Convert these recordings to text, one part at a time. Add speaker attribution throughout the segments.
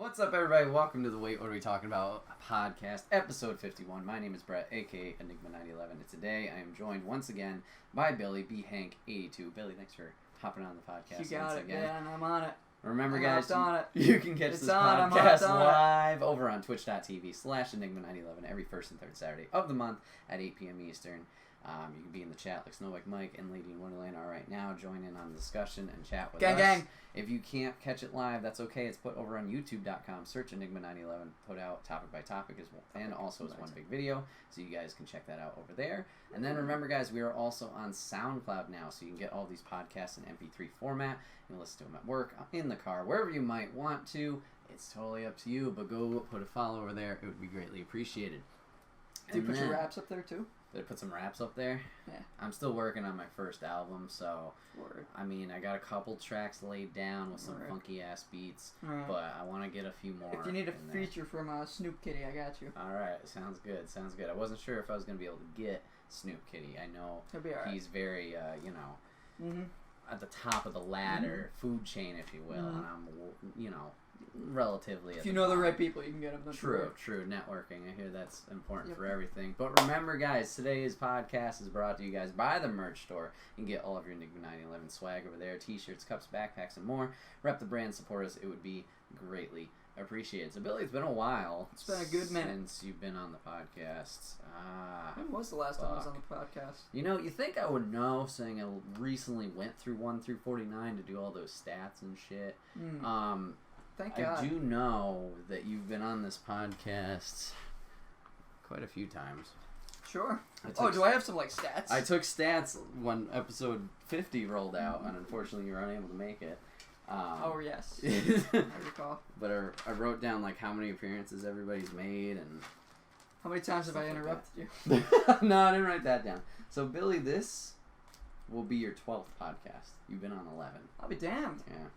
Speaker 1: What's up, everybody? Welcome to the Wait, What Are We Talking About podcast, episode 51. My name is Brett, aka Enigma911, and today I am joined once again by Billy, B. Hank 82. Billy, thanks for hopping on the podcast.
Speaker 2: You got it, again. Man. I'm on it.
Speaker 1: Remember,
Speaker 2: I'm
Speaker 1: guys,
Speaker 2: you
Speaker 1: can catch this podcast live over on twitch.tv/Enigma911 every first and third Saturday of the month at 8 p.m. Eastern. You can be in the chat like Snow White Mike and Lady in Wonderland are right now. Join in on the discussion and chat with us.
Speaker 2: Gang.
Speaker 1: If you can't catch it live, that's okay. It's put over on YouTube.com. Search Enigma911. Put out topic by topic as well, and also as one big video, so you guys can check that out over there. And then remember, guys, we are also on SoundCloud now, so you can get all these podcasts in MP3 format. You can listen to them at work, in the car, wherever you might want to. It's totally up to you, but go put a follow over there. It would be greatly appreciated.
Speaker 2: Did you put your raps up there too?
Speaker 1: Did I put some raps up there?
Speaker 2: Yeah.
Speaker 1: I'm still working on my first album, so
Speaker 2: Word.
Speaker 1: I mean, I got a couple tracks laid down with some funky ass beats, but I want to get a few more.
Speaker 2: If you need a feature from Snoop Kitty, I got you.
Speaker 1: All right, sounds good. Sounds good. I wasn't sure if I was gonna be able to get Snoop Kitty. I know
Speaker 2: He'll be all right.
Speaker 1: He's very, at the top of the ladder, food chain, if you will, and I'm, relatively.
Speaker 2: If you know the right people, you can get them.
Speaker 1: True. Networking. I hear that's important for everything. But remember, guys, today's podcast is brought to you guys by the merch store. You can get all of your Enigma911 swag over there: t-shirts, cups, backpacks, and more. Rep the brand, support us. It would be greatly appreciated. So, Billy, it's been a while.
Speaker 2: It's been a good minute
Speaker 1: since you've been on the podcast.
Speaker 2: When was the last time I was on the podcast?
Speaker 1: You think I would know, saying I recently went through 1 through 49 to do all those stats and shit.
Speaker 2: Thank God.
Speaker 1: I do know that you've been on this podcast quite a few times.
Speaker 2: Sure. Do I have some stats?
Speaker 1: I took stats when episode 50 rolled out, and unfortunately you were unable to make it.
Speaker 2: Yes. I recall.
Speaker 1: But I wrote down how many appearances everybody's made and
Speaker 2: how many times have I interrupted
Speaker 1: you? No, I didn't write that down. So Billy, this will be your 12th podcast. You've been on 11.
Speaker 2: I'll be damned.
Speaker 1: Yeah.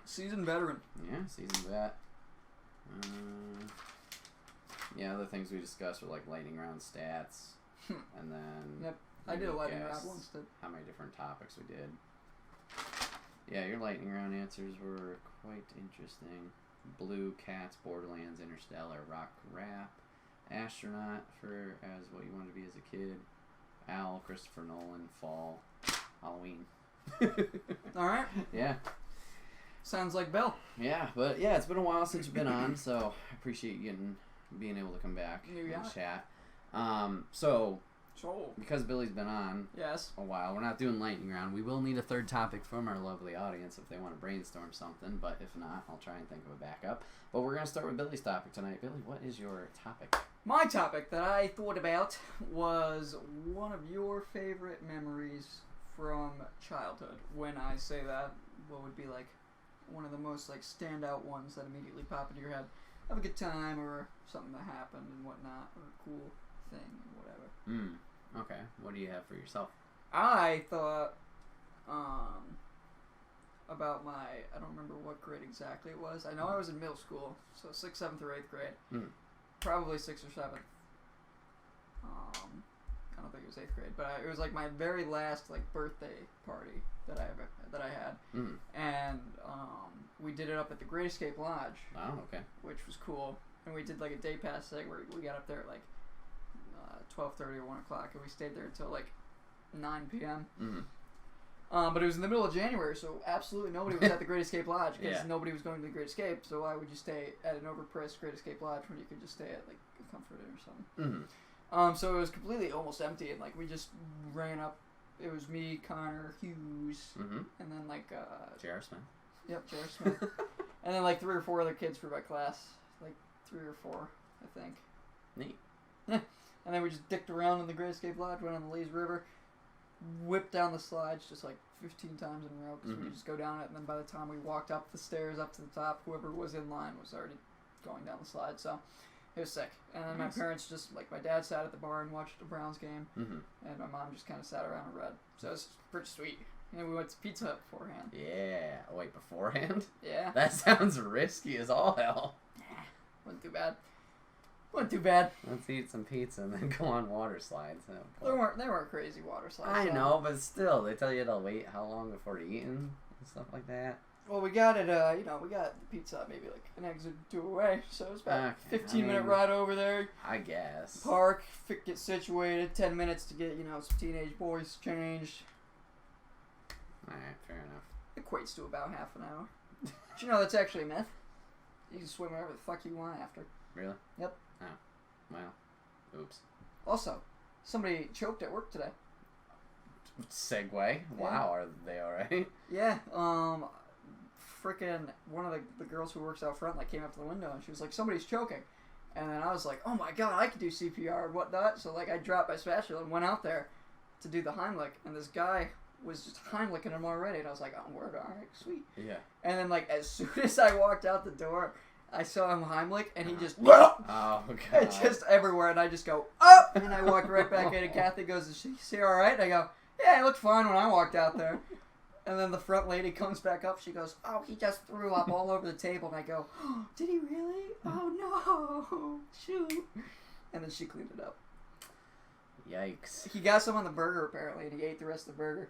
Speaker 2: Seasoned veteran.
Speaker 1: Yeah, seasoned vet. Other things we discussed were lightning round stats, and then
Speaker 2: yep, I did a lightning round once too.
Speaker 1: How many different topics we did? Yeah, your lightning round answers were quite interesting. Blue, Cats, Borderlands, Interstellar, Rock, Rap, Astronaut for as what you wanted to be as a kid, Owl, Christopher Nolan, Fall, Halloween.
Speaker 2: All right.
Speaker 1: Yeah.
Speaker 2: Sounds like Bill.
Speaker 1: Yeah, but it's been a while since you've been on, so I appreciate you being able to come back and chat. So because Billy's been on a while, we're not doing lightning round. We will need a third topic from our lovely audience if they want to brainstorm something, but if not, I'll try and think of a backup. But we're going to start with Billy's topic tonight. Billy, what is your topic?
Speaker 2: My topic that I thought about was one of your favorite memories from childhood. When I say that, what would be one of the most standout ones that immediately pop into your head of a good time or something that happened and whatnot, or a cool thing or whatever.
Speaker 1: Okay. What do you have for yourself?
Speaker 2: I thought about I don't remember what grade exactly it was. I know I was in middle school, so 6th, 7th, or 8th grade. Probably 6th or 7th. I don't think it was 8th grade, but it was my very last birthday party that I had, and we did it up at the Great Escape Lodge.
Speaker 1: Oh, okay. Which
Speaker 2: was cool, and we did a day pass thing where we got up there at 12:30 or 1 o'clock, and we stayed there until 9 p.m. But it was in the middle of January, so absolutely nobody was at the Great Escape Lodge because nobody was going to the Great Escape. So why would you stay at an overpriced Great Escape Lodge when you could just stay at a Comfort Inn or something? So it was completely almost empty, and we just ran up. It was me, Connor, Hughes, and then
Speaker 1: J.R. Smith.
Speaker 2: Yep, J.R. Smith, and then 3 or 4 other kids for my class, 3 or 4, I think.
Speaker 1: Neat.
Speaker 2: Yeah, and then we just dicked around in the Great Escape Lodge, went on the lazy river, whipped down the slides just 15 times in a row because we could just go down it, and then by the time we walked up the stairs up to the top, whoever was in line was already going down the slide. So. It was sick. And then my parents just, my dad sat at the bar and watched the Browns game, and my mom just kind of sat around and read. So it was pretty sweet. And we went to Pizza Hut beforehand.
Speaker 1: Yeah. Wait, beforehand?
Speaker 2: Yeah.
Speaker 1: That sounds risky as all hell.
Speaker 2: Wasn't too bad.
Speaker 1: Let's eat some pizza and then go on water slides.
Speaker 2: They weren't crazy water slides.
Speaker 1: I know, but still, they tell you to wait how long before eating and stuff like that.
Speaker 2: Well, we got it. We got the pizza maybe like an exit or two away, so it was about 15-minute ride over there.
Speaker 1: I guess.
Speaker 2: Park, get situated. 10 minutes to get some teenage boys changed.
Speaker 1: All right, fair enough.
Speaker 2: Equates to about half an hour. Did you know that's actually a myth? You can swim wherever the fuck you want after.
Speaker 1: Really?
Speaker 2: Yep.
Speaker 1: Oh, well, oops.
Speaker 2: Also, somebody choked at work today.
Speaker 1: Segue.
Speaker 2: Yeah.
Speaker 1: Wow, are they all right?
Speaker 2: Yeah. Freaking one of the girls who works out front came up to the window and she was like, somebody's choking. And then I was like, oh my god, I can do CPR and whatnot. So I dropped my spatula and went out there to do the Heimlich, and this guy was just Heimliching him already, and I was like, oh, word, alright, sweet.
Speaker 1: Yeah.
Speaker 2: And then as soon as I walked out the door, I saw him Heimlich, and he just
Speaker 1: oh god,
Speaker 2: just everywhere, and I just go up, and I walked right back in, and Kathy goes, is she alright? And I go, yeah, he looked fine when I walked out there. And then the front lady comes back up. She goes, oh, he just threw up all over the table. And I go, oh, did he really? Oh, no. Shoot. And then she cleaned it up.
Speaker 1: Yikes.
Speaker 2: He got some on the burger, apparently, and he ate the rest of the burger.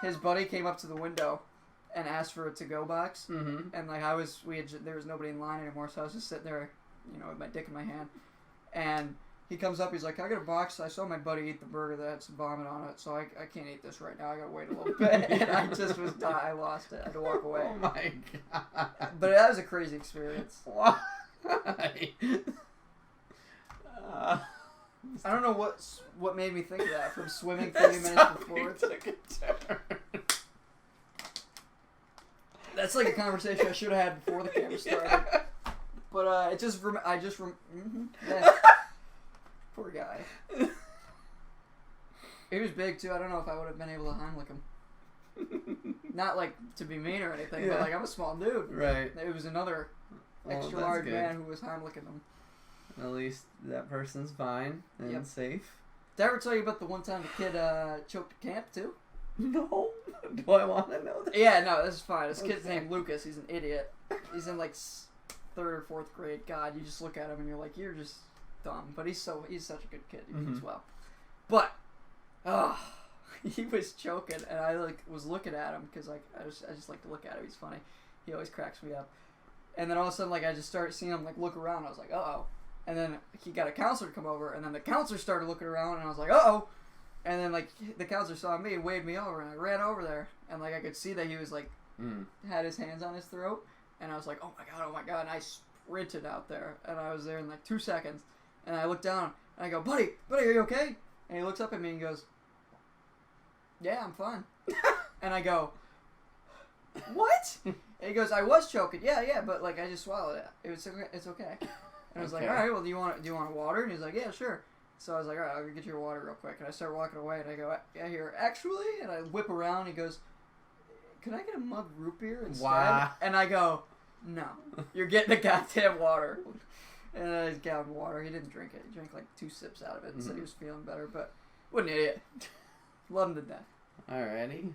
Speaker 2: His buddy came up to the window and asked for a to-go box.
Speaker 1: Mm-hmm.
Speaker 2: And, there was nobody in line anymore, so I was just sitting there, with my dick in my hand. And he comes up, he's like, I got a box. I saw my buddy eat the burger that had some vomit on it, so I can't eat this right now. I gotta wait a little bit. And I just was dying. I lost it. I had to walk away.
Speaker 1: Oh my god.
Speaker 2: But that was a crazy experience.
Speaker 1: Why?
Speaker 2: I don't know what made me think of that from swimming 30 minutes before.
Speaker 1: Took a turn.
Speaker 2: That's like a conversation I should have had before the camera started. But yeah. Poor guy. He was big too. I don't know if I would have been able to Heimlich him. Not to be mean or anything, but I'm a small dude.
Speaker 1: Right.
Speaker 2: It was another extra large man who was Heimliching him.
Speaker 1: At least that person's fine and safe.
Speaker 2: Did I ever tell you about the one time the kid choked at camp too?
Speaker 1: No. Do I want to know that?
Speaker 2: Yeah, no, this is fine. This kid's named Lucas. He's an idiot. He's in 3rd or 4th grade. God, you just look at him and you're like, you're just dumb. But he's such a good kid. He means well. But he was choking, and I was looking at him because I just like to look at him. He's funny. He always cracks me up. And then all of a sudden I just started seeing him look around. I was like, uh-oh. And then he got a counselor to come over, and then the counselor started looking around, and I was like, uh-oh. And then the counselor saw me and waved me over, and I ran over there, and I could see that he was had his hands on his throat, and I was like, oh my god, and I sprinted out there, and I was there in 2 seconds, and I looked down, and I go, buddy, are you okay? And he looks up at me and goes, yeah, I'm fine. And I go, what? And he goes, I was choking, yeah, but I just swallowed it. It's okay. And I was like, all right, well, do you want water? And he's like, yeah, sure. So I was like, all right, I'll get you your water real quick. And I start walking away, and I go, yeah, here, actually, and I whip around, and he goes, can I get a mug root beer instead?
Speaker 1: Wow.
Speaker 2: And I go, no, you're getting the goddamn water. And I just got him water. He didn't drink it. He drank 2 sips out of it and said he was feeling better, but what an idiot. Love him to death.
Speaker 1: Alrighty.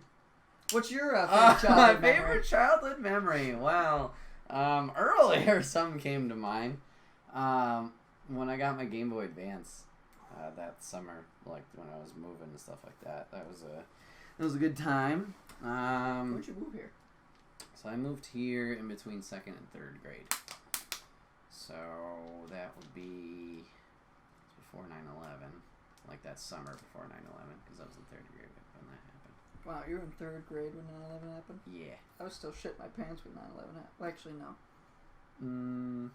Speaker 2: What's your favorite childhood memory?
Speaker 1: My favorite childhood memory? Well, earlier something came to mind. When I got my Game Boy Advance that summer, when I was moving and stuff like that. That was a good time.
Speaker 2: Where'd you move here?
Speaker 1: So I moved here in between 2nd and 3rd grade. So that would be before 9/11, that summer before 9/11, because I was in 3rd grade when that happened.
Speaker 2: Wow, you were in 3rd grade when 9/11 happened?
Speaker 1: Yeah.
Speaker 2: I was still shit my pants when 9/11 happened. Well, actually, no.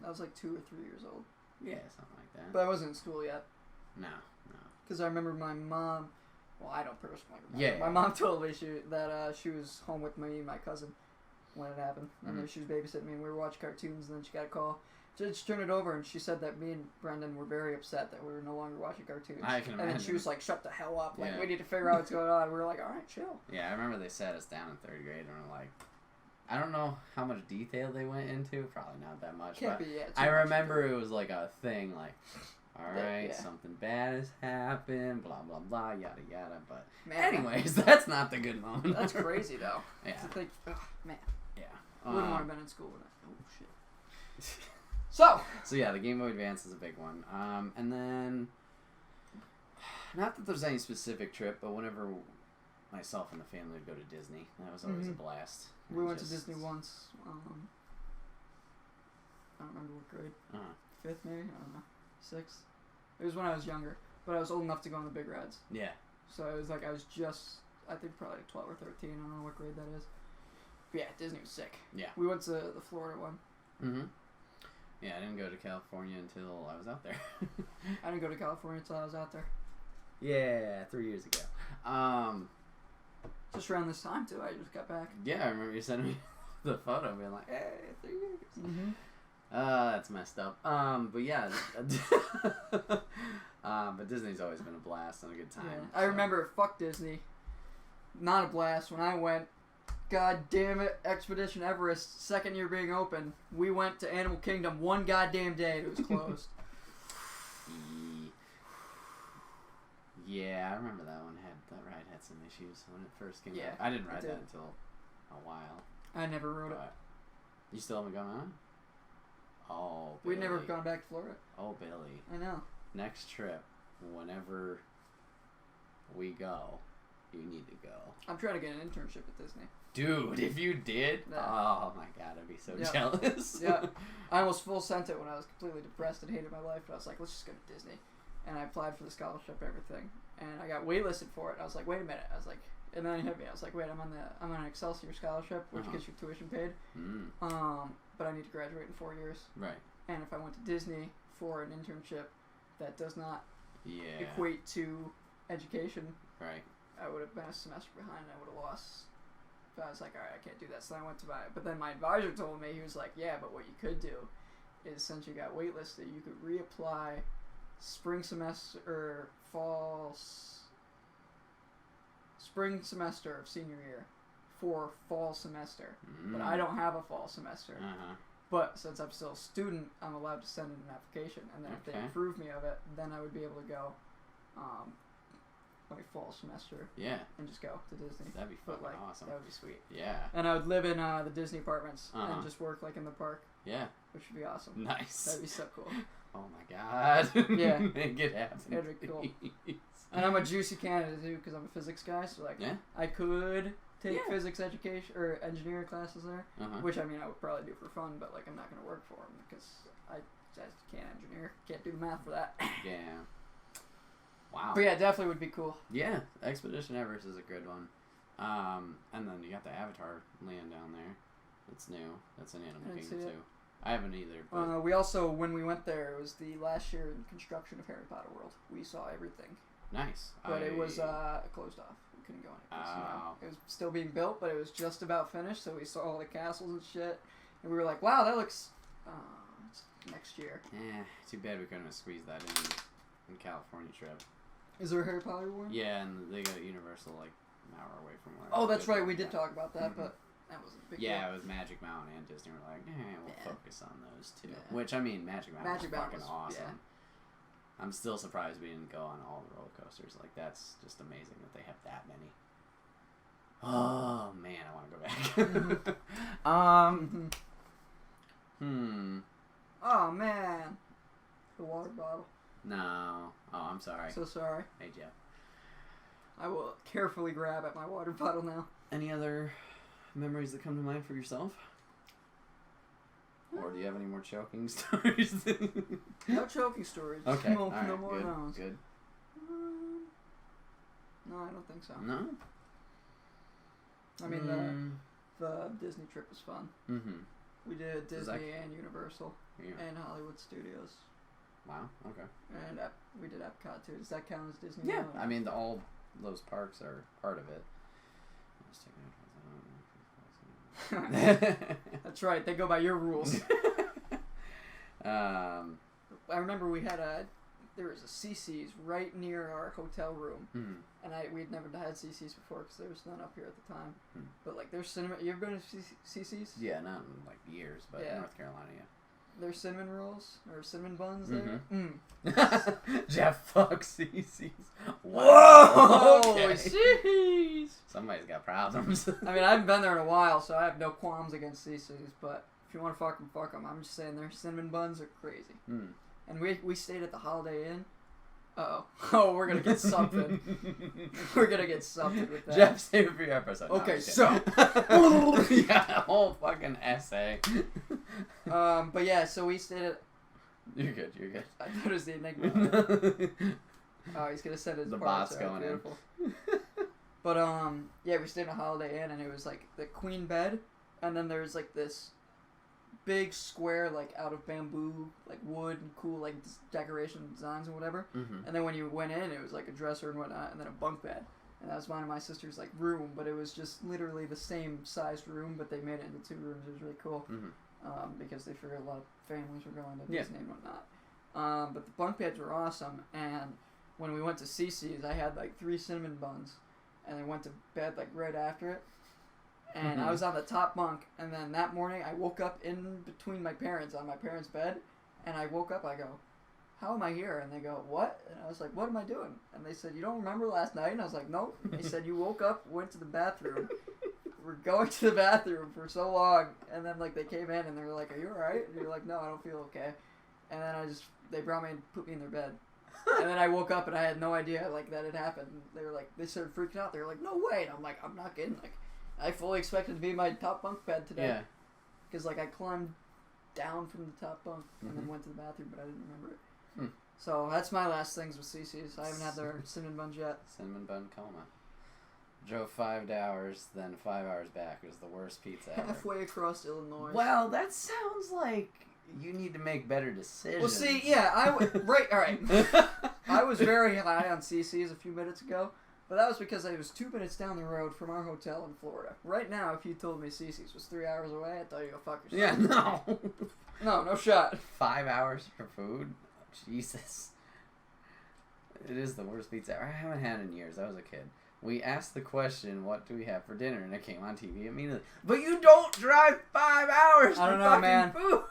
Speaker 2: I was 2 or 3 years old.
Speaker 1: Yeah, something like that.
Speaker 2: But I wasn't in school yet.
Speaker 1: No.
Speaker 2: Because I remember my mom. Well, I don't personally remember.
Speaker 1: Yeah.
Speaker 2: My mom told me that she was home with me and my cousin when it happened, and then she was babysitting me, and we were watching cartoons, and then she got a call. So she turned it over, and she said that me and Brendan were very upset that we were no longer watching cartoons.
Speaker 1: I can imagine.
Speaker 2: And then she was like, shut the hell up. We need to figure out what's going on. We were like, all right, chill.
Speaker 1: Yeah, I remember they sat us down in 3rd grade, and we're like, I don't know how much detail they went into. Probably not that much.
Speaker 2: Can't
Speaker 1: but
Speaker 2: be, yeah.
Speaker 1: I remember it was a thing, all right, something bad has happened, blah, blah, blah, yada, yada. But anyways, that's not the good moment.
Speaker 2: That's crazy, though.
Speaker 1: Yeah.
Speaker 2: To think, man.
Speaker 1: Yeah.
Speaker 2: Wouldn't want to have been in school with that. Oh, shit. So
Speaker 1: yeah, the Game Boy Advance is a big one. And then, not that there's any specific trip, but whenever myself and the family would go to Disney. That was always a blast.
Speaker 2: We went to Disney once. I don't remember what grade. Fifth maybe? I don't know. Sixth? It was when I was younger. But I was old enough to go on the big rides.
Speaker 1: Yeah.
Speaker 2: So it was like I was just, I think probably like 12 or 13. I don't know what grade that is. But yeah, Disney was sick.
Speaker 1: Yeah.
Speaker 2: We went to the Florida one.
Speaker 1: Mm-hmm. Yeah, I didn't go to California until I was out there.
Speaker 2: I didn't go to California until I was out there.
Speaker 1: Yeah, 3 years ago.
Speaker 2: Just around this time too. I just got back.
Speaker 1: Yeah, I remember you sending me the photo, being like, "Hey, 3 years."
Speaker 2: Mm-hmm.
Speaker 1: That's messed up. But yeah, but Disney's always been a blast and a good time.
Speaker 2: Yeah. I remember, fuck Disney. Not a blast when I went. God damn it, Expedition Everest, second year being open. We went to Animal Kingdom one goddamn day. It was closed.
Speaker 1: Yeah, I remember that one. That ride had some issues when it first came out.
Speaker 2: Yeah,
Speaker 1: I didn't ride that until a while.
Speaker 2: I never rode it.
Speaker 1: You still haven't gone on? Oh,
Speaker 2: We've never gone back to Florida.
Speaker 1: Oh, Billy.
Speaker 2: I know.
Speaker 1: Next trip, whenever we go, you need to go.
Speaker 2: I'm trying to get an internship at Disney.
Speaker 1: Dude, if you did, oh my god, I'd be so jealous.
Speaker 2: Yeah, I almost full sent it when I was completely depressed and hated my life. But I was like, let's just go to Disney. And I applied for the scholarship and everything. And I got waitlisted for it. I was like, wait a minute. I was like, and then it hit me. I was like, wait, I'm on an Excelsior scholarship, which gets your tuition paid. But I need to graduate in 4 years.
Speaker 1: Right.
Speaker 2: And if I went to Disney for an internship that does not equate to education,
Speaker 1: right,
Speaker 2: I would have been a semester behind and I would have lost. But I was like, all right, I can't do that. So I went to buy it. But then my advisor told me, he was like, yeah, but what you could do is since you got waitlisted, you could reapply spring semester or spring semester of senior year for fall semester. But I don't have a fall semester. But since I'm still a student, I'm allowed to send in an application, and then if they approve me of it, then I would be able to go my fall semester.
Speaker 1: Yeah.
Speaker 2: And just go to Disney.
Speaker 1: That'd be fucking awesome.
Speaker 2: That would be sweet.
Speaker 1: Yeah.
Speaker 2: And I would live in the Disney apartments and just work like in the park.
Speaker 1: Yeah.
Speaker 2: Which would be awesome.
Speaker 1: Nice.
Speaker 2: That'd be so cool.
Speaker 1: Oh my god.
Speaker 2: Yeah.
Speaker 1: Make it happen.
Speaker 2: That'd be cool. And I'm a juicy candidate too because I'm a physics guy, so like I could take physics education or engineering classes there, which I mean I would probably do for fun, but like I'm not gonna work for them because I just can't engineer, can't do the math for that.
Speaker 1: Yeah. Wow.
Speaker 2: But yeah, definitely would be cool.
Speaker 1: Yeah, Expedition Everest is a good one. And then you got the Avatar land down there. It's new. That's an Animal Kingdom too. I haven't either. But
Speaker 2: we also, when we went there, it was the last year in construction of Harry Potter World. We saw everything.
Speaker 1: Nice.
Speaker 2: But it was closed off. We couldn't go in it. It was still being built, but it was just about finished, so we saw all the castles and shit. And we were like, wow, that looks... it's next year.
Speaker 1: Too bad we couldn't have squeezed that in California trip.
Speaker 2: Is there a Harry Potter one?
Speaker 1: Yeah, and they got Universal like an hour away from where.
Speaker 2: Oh, that's right. We did talk about that, but that wasn't a big deal.
Speaker 1: Yeah, it was Magic Mountain and Disney. We're like, we'll focus on those two. Yeah. Which I mean, Magic Mountain was fucking awesome. Yeah. I'm still surprised we didn't go on all the roller coasters. Like that's just amazing that they have that many. Oh man, I want to go back.
Speaker 2: Oh man, the water bottle.
Speaker 1: No. Oh, I'm sorry.
Speaker 2: So sorry.
Speaker 1: Hey, Jeff.
Speaker 2: I will carefully grab at my water bottle now.
Speaker 1: Any other memories that come to mind for yourself? Or do you have any more choking stories?
Speaker 2: No choking stories.
Speaker 1: Okay.
Speaker 2: No,
Speaker 1: right.
Speaker 2: No more no's.
Speaker 1: Good.
Speaker 2: No, I don't think so.
Speaker 1: No?
Speaker 2: I mean, the Disney trip was fun.
Speaker 1: Mm-hmm.
Speaker 2: We did Disney and Universal and Hollywood Studios.
Speaker 1: Wow, okay.
Speaker 2: And we did Epcot, too. Does that count as Disney?
Speaker 1: Yeah, I mean, all those parks are part of it.
Speaker 2: That's right, they go by your rules. I remember we had there was a Cici's right near our hotel room. And we'd never had Cici's before because there was none up here at the time. But, like, there's cinnamon... You ever been to Cici's?
Speaker 1: Yeah, not in, like, years, but North Carolina, yeah.
Speaker 2: There's cinnamon rolls or cinnamon buns there.
Speaker 1: Jeff fucks Cici's.
Speaker 2: Whoa!
Speaker 1: Okay.
Speaker 2: Jeez!
Speaker 1: Somebody's got problems.
Speaker 2: I mean, I haven't been there in a while, so I have no qualms against Cici's. But if you want to fuck them. I'm just saying their cinnamon buns are crazy. And we stayed at the Holiday Inn, Uh-oh. Oh, we're gonna get something. We're gonna get something with that.
Speaker 1: Jeff, save it for your episode.
Speaker 2: Okay,
Speaker 1: no,
Speaker 2: so.
Speaker 1: yeah, a whole fucking essay.
Speaker 2: But yeah, so we stayed at...
Speaker 1: You're good, you're good.
Speaker 2: I thought it was the Enigma. Oh, he's gonna send his
Speaker 1: The
Speaker 2: parts.
Speaker 1: bot's going
Speaker 2: beautiful. But, yeah, we stayed in a Holiday Inn, and it was, like, the queen bed, and then there's, like, this big square, like, out of bamboo, like, wood and cool, like, decoration designs and whatever.
Speaker 1: Mm-hmm.
Speaker 2: And then when you went in, it was, like, a dresser and whatnot, and then a bunk bed. And that was mine and my sister's, like, room, but it was just literally the same sized room, but they made it into 2 rooms. It was really cool.
Speaker 1: Mm-hmm.
Speaker 2: Because they figured a lot of families were going to
Speaker 1: Yeah.
Speaker 2: Disney and whatnot. But the bunk beds were awesome, and when we went to Cici's, I had, like, 3 cinnamon buns, and I went to bed, like, right after it. And I was on the top bunk, and then that morning I woke up in between my parents on my parents' bed, and I woke up, I go, how am I here? And they go, what? And I was like, what am I doing? And they said, you don't remember last night? And I was like, nope. They said, you woke up, went to the bathroom, we're going to the bathroom for so long, and then, like, they came in, and they were like, are you alright? And you're like, no, I don't feel okay. And then they brought me and put me in their bed. And then I woke up, and I had no idea, like, that had happened. They were like, they started freaking out. They were like, no way. And I'm like, I'm not kidding. Like, I fully expected to be in my top bunk bed today.
Speaker 1: Yeah.
Speaker 2: Because, like, I climbed down from the top bunk and then went to the bathroom, but I didn't remember it.
Speaker 1: Hmm.
Speaker 2: So that's my last things with Cici's. I haven't had their cinnamon buns yet.
Speaker 1: Cinnamon bun coma. Drove 5 hours, then 5 hours back. It was the worst pizza ever.
Speaker 2: Halfway across Illinois.
Speaker 1: Well, that sounds like you need to make better decisions.
Speaker 2: Well, see, yeah, right, all right. I was very high on Cici's a few minutes ago, but that was because I was 2 minutes down the road from our hotel in Florida. Right now, if you told me Cici's was 3 hours away, I'd tell you go fuck yourself.
Speaker 1: Yeah, no.
Speaker 2: No shot.
Speaker 1: 5 hours for food? Jesus. It is the worst pizza ever. I haven't had it in years. I was a kid. We asked the question, what do we have for dinner? And it came on TV immediately. But you don't drive 5 hours
Speaker 2: I
Speaker 1: for
Speaker 2: don't know,
Speaker 1: fucking
Speaker 2: man.
Speaker 1: food.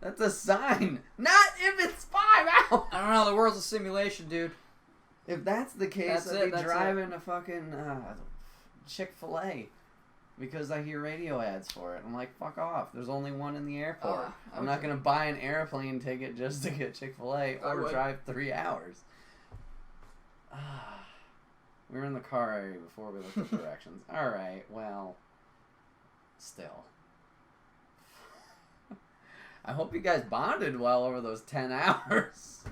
Speaker 1: That's a sign. Not if it's 5 hours.
Speaker 2: I don't know, the world's a simulation, dude.
Speaker 1: If that's the case,
Speaker 2: That's
Speaker 1: I'd
Speaker 2: it,
Speaker 1: be
Speaker 2: that's
Speaker 1: driving to fucking Chick-fil-A because I hear radio ads for it. I'm like, fuck off. There's only one in the airport. I'm not going to buy an airplane ticket just to get Chick-fil-A or drive 3 hours. We were in the car area before we looked at directions. Alright, well, still. I hope you guys bonded well over those 10 hours.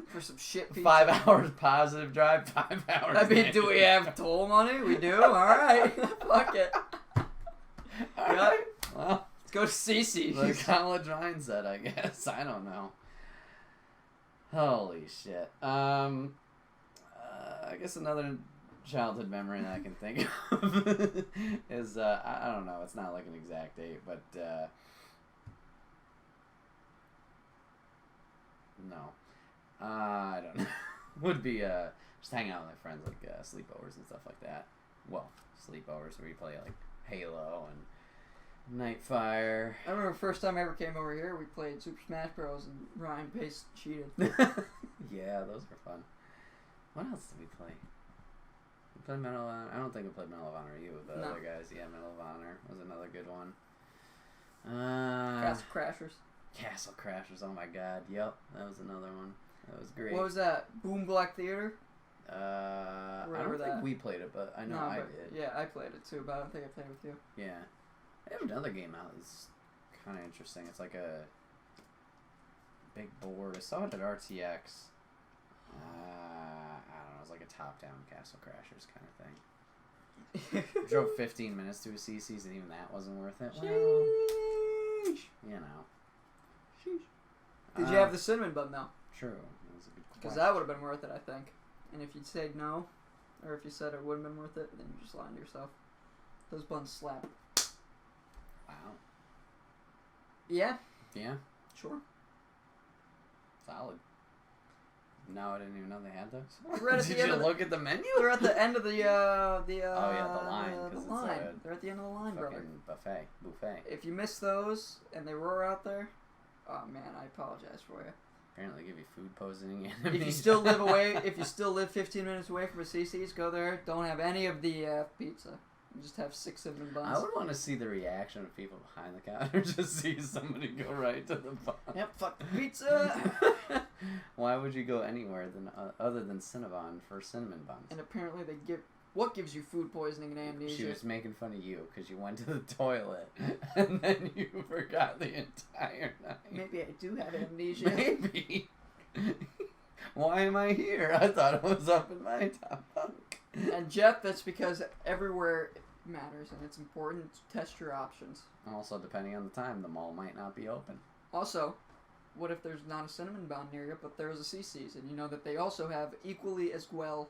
Speaker 2: For some shit pizza.
Speaker 1: 5 hours positive drive, 5 hours
Speaker 2: I mean,
Speaker 1: negative.
Speaker 2: do we have toll money? We do? Alright. Fuck it.
Speaker 1: Alright. Well,
Speaker 2: let's go to Cici.
Speaker 1: the college mindset, I guess. I don't know. Holy shit. I guess another childhood memory that I can think of is, I don't know, it's not like an exact date, but, no. I don't know. Would be, just hanging out with my friends, like, sleepovers and stuff like that. Well, sleepovers where we play, like, Halo and Nightfire.
Speaker 2: I remember the first time I ever came over here, we played Super Smash Bros. And Ryan Pace cheated.
Speaker 1: Yeah, those were fun. What else did we play? We played Medal of Honor. I don't think we played Medal of Honor. You with the other guys. Yeah, Medal of Honor was another good one.
Speaker 2: Castle Crashers.
Speaker 1: Castle Crashers. Oh my god. Yep, that was another one. That was great.
Speaker 2: What was that? Boom Black Theater?
Speaker 1: I don't think we played it, but I know I did.
Speaker 2: Yeah, I played it too, but I don't think I played it with you.
Speaker 1: Yeah. I have another game out that's kind of interesting. It's like a big board. I saw it at RTX. I don't know. It was like a top-down Castle Crashers kind of thing. Drove 15 minutes to a Cici's, and even that wasn't worth it. Well,
Speaker 2: Sheesh.
Speaker 1: you know.
Speaker 2: Sheesh. Did you have the cinnamon bun though?
Speaker 1: True. That was a good question.
Speaker 2: Because that would have been worth it, I think. And if you'd said no, or if you said it wouldn't have been worth it, then you're just lying to yourself. Those buns slap.
Speaker 1: Wow.
Speaker 2: Yeah.
Speaker 1: Yeah.
Speaker 2: Sure.
Speaker 1: Solid. No, I didn't even know they had those.
Speaker 2: Right at
Speaker 1: Did
Speaker 2: the end
Speaker 1: you
Speaker 2: of
Speaker 1: look at the menu?
Speaker 2: They're at the end of the
Speaker 1: oh yeah, the line.
Speaker 2: The
Speaker 1: 'cause
Speaker 2: line.
Speaker 1: It's
Speaker 2: They're at the end of the line,
Speaker 1: a
Speaker 2: brother.
Speaker 1: fucking buffet.
Speaker 2: If you miss those and they were out there, oh man, I apologize for you.
Speaker 1: Apparently, give you food poisoning.
Speaker 2: If you still live 15 minutes away from a Cici's, go there. Don't have any of the pizza. and just have 6 cinnamon buns.
Speaker 1: I would want to see the reaction of people behind the counter. Just see somebody go right to the bun.
Speaker 2: Yep, fuck the pizza.
Speaker 1: Why would you go anywhere other than Cinnabon for cinnamon buns?
Speaker 2: And apparently they give... What gives you food poisoning and amnesia?
Speaker 1: She was making fun of you because you went to the toilet and then you forgot the entire night.
Speaker 2: Maybe I do have amnesia.
Speaker 1: Maybe. Why am I here? I thought it was up in my top bunk.
Speaker 2: And Jeff, that's because everywhere matters and it's important to test your options.
Speaker 1: Also, depending on the time, the mall might not be open.
Speaker 2: Also, what if there's not a cinnamon bun near you, but there's a Cici's, and you know that they also have equally as well...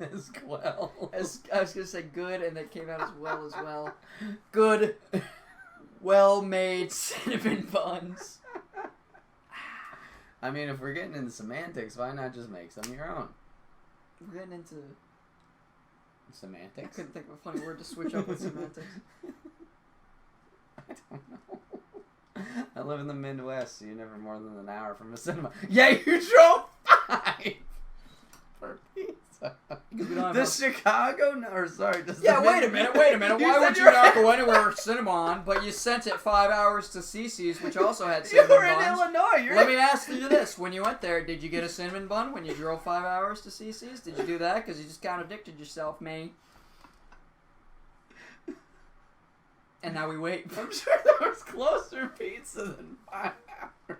Speaker 1: As well.
Speaker 2: As I was gonna say good, and that came out as well. Good, well-made cinnamon buns.
Speaker 1: I mean, if we're getting into semantics, why not just make some your own?
Speaker 2: We're getting into
Speaker 1: semantics.
Speaker 2: I couldn't think of a funny word to switch up with semantics.
Speaker 1: I don't know. I live in the Midwest, so you're never more than an hour from a cinema. Yeah, you drove 5 for pizza. Does Chicago? No, or sorry, does
Speaker 2: yeah, wait a minute. Why would you not go anywhere with Cinnamon, but you sent it 5 hours to Cici's, which also had cinnamon buns?
Speaker 1: You were in Illinois.
Speaker 2: Let me ask you this. When you went there, did you get a cinnamon bun when you drove 5 hours to Cici's? Did you do that? Because you just contradicted yourself, man. And now we wait.
Speaker 1: I'm sure there was closer pizza than 5 hours.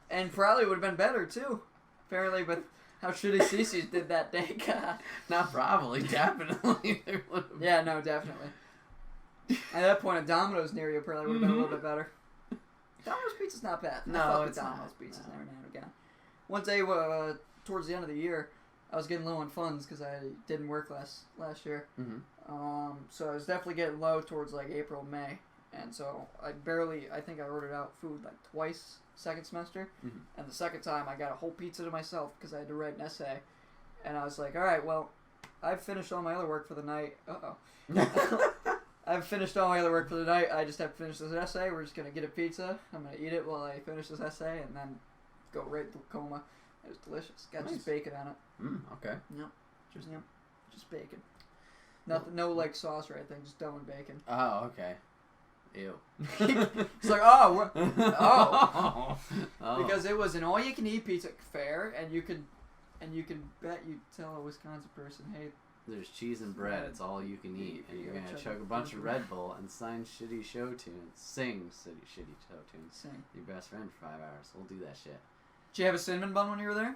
Speaker 2: And probably would have been better, too. Apparently, but... How shitty Cici's did that day, God.
Speaker 1: Not probably, definitely.
Speaker 2: Yeah, no, definitely. At that point, a Domino's near you probably would have been a little bit better. Domino's pizza's not bad.
Speaker 1: No,
Speaker 2: I fuck
Speaker 1: it's
Speaker 2: with Domino's
Speaker 1: not.
Speaker 2: pizzas every now and again. One day, towards the end of the year, I was getting low on funds because I didn't work last year.
Speaker 1: Mm-hmm.
Speaker 2: So I was definitely getting low towards like April, May. And so I think I ordered out food like twice second semester.
Speaker 1: Mm-hmm.
Speaker 2: And the second time I got a whole pizza to myself because I had to write an essay. And I was like, all right, well, I've finished all my other work for the night. I've finished all my other work for the night. I just have to finish this essay. We're just going to get a pizza. I'm going to eat it while I finish this essay and then go right to coma. It was delicious. Got just bacon on it.
Speaker 1: Okay.
Speaker 2: Yep. Just bacon. Nothing, no like sauce or anything, just dough and bacon.
Speaker 1: Oh, okay. Ew.
Speaker 2: It's like, oh. Because it was an all-you-can-eat pizza fair, and you could bet you tell a Wisconsin person, hey,
Speaker 1: there's cheese and bread. It's all you can eat, and you're gonna chug a bunch of Red Bull and sing shitty show tunes. Sing shitty show tunes.
Speaker 2: Sing.
Speaker 1: Your best friend for 5 hours. We'll do that shit.
Speaker 2: Did you have a cinnamon bun when you were there?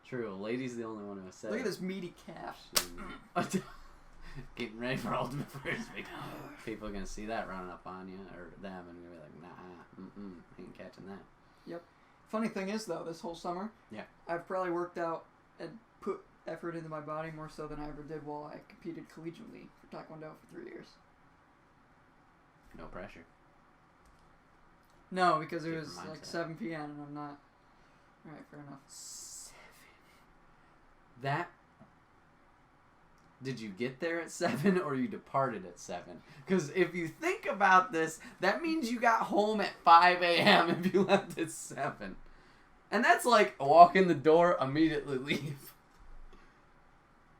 Speaker 1: True. A lady's the only one who said.
Speaker 2: Look at this meaty calf.
Speaker 1: Getting ready for Ultimate Frisbee. People are gonna see that running up on you or them, and you're like, nah, ain't catching that.
Speaker 2: Yep. Funny thing is, though, this whole summer, I've probably worked out and put effort into my body more so than I ever did while I competed collegiately for Taekwondo for 3 years.
Speaker 1: No pressure.
Speaker 2: No, because it was like 7 p.m. and I'm not. All right, fair enough.
Speaker 1: 7. That. Did you get there at 7 or you departed at 7? Because if you think about this, that means you got home at 5 a.m. if you left at 7. And that's like walk in the door, immediately leave.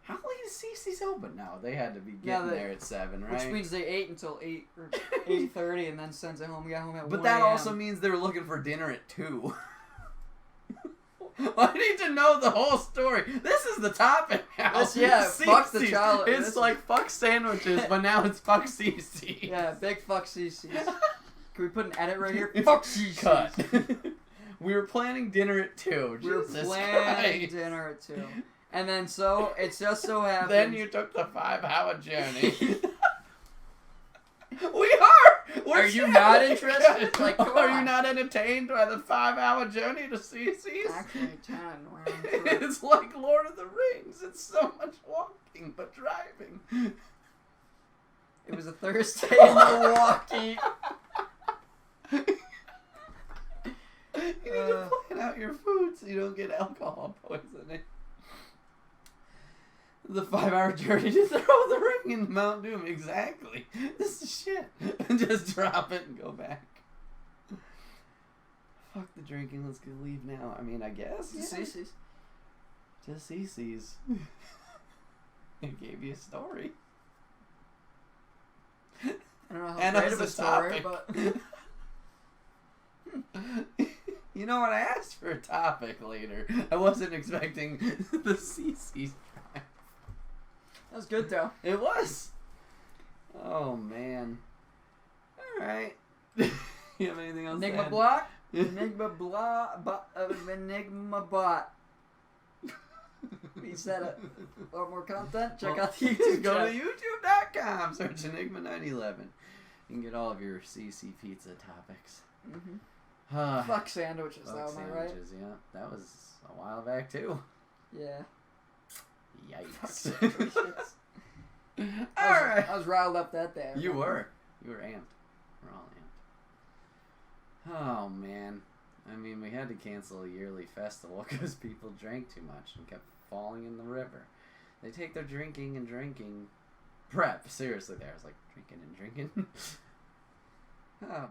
Speaker 1: How late is Cici's open now? They had to be getting there at 7, right?
Speaker 2: Which means they ate until 8 or 8:30 and then sends it home. We got home at 1
Speaker 1: But that also means they were looking for dinner at 2. I need to know the whole story. This is the topic now.
Speaker 2: Fuck the child.
Speaker 1: It's like fuck sandwiches, but now it's fuck Cici.
Speaker 2: Yeah, big fuck Cici. Can we put an edit right here? Fuck Cici.
Speaker 1: Cut. We were planning dinner at 2.
Speaker 2: We were planning dinner at 2. And then it just so happened.
Speaker 1: Then you took the 5-hour journey. We are! Are
Speaker 2: you not interested? Like, come
Speaker 1: are
Speaker 2: on.
Speaker 1: you not entertained by the 5-hour journey to Cici's?
Speaker 2: Actually, 10.
Speaker 1: It's like Lord of the Rings. It's so much walking, but driving.
Speaker 2: It was a Thursday in Milwaukee.
Speaker 1: You need to plan out your food so you don't get alcohol poisoning. The 5-hour journey to throw the ring in Mount Doom. Exactly. This is shit. Just drop it and go back. Fuck the drinking. Let's go leave now. I mean, I guess.
Speaker 2: To Cici's.
Speaker 1: To Cici's. I gave you a story.
Speaker 2: I don't know how
Speaker 1: And
Speaker 2: great
Speaker 1: as
Speaker 2: of a
Speaker 1: a
Speaker 2: story,
Speaker 1: topic.
Speaker 2: but
Speaker 1: You know what? I asked for a topic later. I wasn't expecting the Cici.
Speaker 2: that was good though.
Speaker 1: It was. Oh man. All right. You have anything else?
Speaker 2: Enigma block. Enigma Enigma bot. We said it. Want more content? Check out the YouTube.
Speaker 1: Go to
Speaker 2: channel.
Speaker 1: youtube.com. Search Enigma 911. You can get all of your Cici pizza topics.
Speaker 2: Fuck sandwiches,
Speaker 1: Fuck
Speaker 2: though. Am I right?
Speaker 1: sandwiches, yeah. That was a while back too.
Speaker 2: Yeah.
Speaker 1: Yikes.
Speaker 2: Fuck sandwiches.
Speaker 1: Alright.
Speaker 2: I was riled up that day.
Speaker 1: You were. You were amped. We're all amped. Oh, man. I mean, we had to cancel a yearly festival because people drank too much and kept falling in the river. They take their drinking and drinking prep seriously there. I was like, drinking and drinking. Oh.